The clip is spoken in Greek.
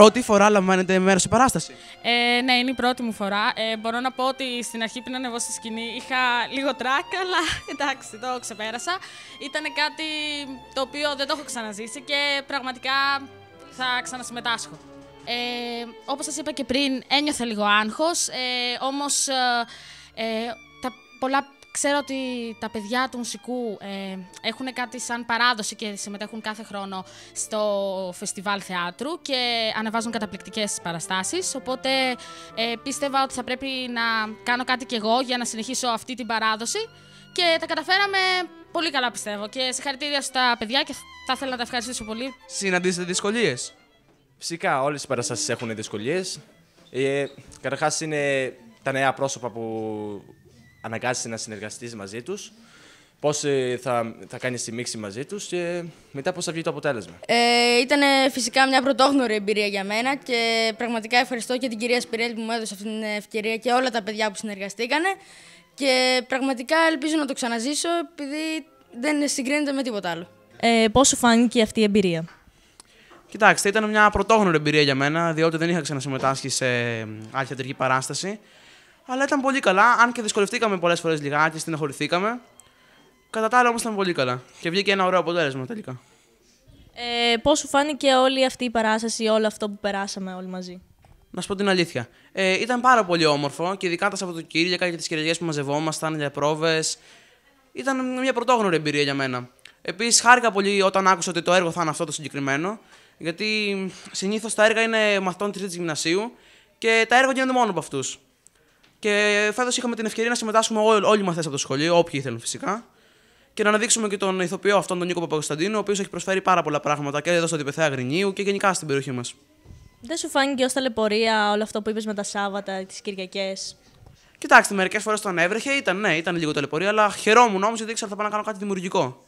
Πρώτη φορά λαμβάνετε μέρος σε παράσταση. Ναι, είναι η πρώτη μου φορά. Μπορώ να πω ότι στην αρχή πριν ανεβώ στη σκηνή είχα λίγο τρακ, αλλά εντάξει, το ξεπέρασα. Ήταν κάτι το οποίο δεν το έχω ξαναζήσει και πραγματικά θα ξανασυμμετάσχω. Όπως σας είπα και πριν, ένιωθα λίγο άγχος, όμως ξέρω ότι τα παιδιά του μουσικού έχουν κάτι σαν παράδοση και συμμετέχουν κάθε χρόνο στο φεστιβάλ θεάτρου και ανεβάζουν καταπληκτικές παραστάσεις, οπότε πίστευα ότι θα πρέπει να κάνω κάτι κι εγώ για να συνεχίσω αυτή την παράδοση και τα καταφέραμε πολύ καλά, πιστεύω, και συγχαρητήρια στα παιδιά και θα ήθελα να τα ευχαριστήσω πολύ. Συναντήσετε δυσκολίες? Φυσικά, όλες οι παραστάσεις έχουν δυσκολίες. Καταρχάς, είναι τα νέα πρόσωπα που αναγκάζεσαι να συνεργαστείς μαζί τους, πώς θα κάνεις τη μίξη μαζί τους και μετά πώς θα βγει το αποτέλεσμα. Ήταν φυσικά μια πρωτόγνωρη εμπειρία για μένα και πραγματικά ευχαριστώ και την κυρία Σπυρέλη που μου έδωσε αυτή την ευκαιρία και όλα τα παιδιά που συνεργαστήκανε και πραγματικά ελπίζω να το ξαναζήσω επειδή δεν συγκρίνεται με τίποτα άλλο. Πώς σου φάνηκε αυτή η εμπειρία? Κοιτάξτε, ήταν μια πρωτόγνωρη εμπειρία για μένα, διότι δεν είχα ξανασυμμετάσχει σε άλλη θεατρική παράσταση. Αλλά ήταν πολύ καλά, αν και δυσκολευτήκαμε πολλές φορές λιγάκι, στεναχωρηθήκαμε. Κατά τα άλλα όμως ήταν πολύ καλά και βγήκε ένα ωραίο αποτέλεσμα τελικά. Πώς σου φάνηκε όλη αυτή η παράσταση, όλο αυτό που περάσαμε όλοι μαζί? Να σου πω την αλήθεια. Ήταν πάρα πολύ όμορφο και ειδικά τα Σαββατοκύριακα και τις Κυριακές που μαζευόμασταν για πρόβες. Ήταν μια πρωτόγνωρη εμπειρία για μένα. Επίσης, χάρηκα πολύ όταν άκουσα ότι το έργο θα είναι αυτό το συγκεκριμένο, γιατί συνήθως τα έργα είναι μαθητών τρίτης γυμνασίου και τα έργα γίνονται μόνο από αυτούς. Και φέτος είχαμε την ευκαιρία να συμμετάσχουμε όλοι οι μαθητές από το σχολείο, όποιοι ήθελαν φυσικά, και να αναδείξουμε και τον ηθοποιό αυτόν, τον Νίκο Παπακοσταντίνο, ο οποίος έχει προσφέρει πάρα πολλά πράγματα και εδώ στο Διπεθέα Αγρινίου και γενικά στην περιοχή μας. Δεν σου φάνηκε ως ταλαιπωρία όλο αυτό που είπες με τα Σάββατα, τις Κυριακές? Κοιτάξτε, μερικές φορές τον έβρεχε, ήταν λίγο ταλαιπωρία, αλλά χαιρόμουν όμως γιατί ήξερα ότι θα πάω να κάνω κάτι δημιουργικό.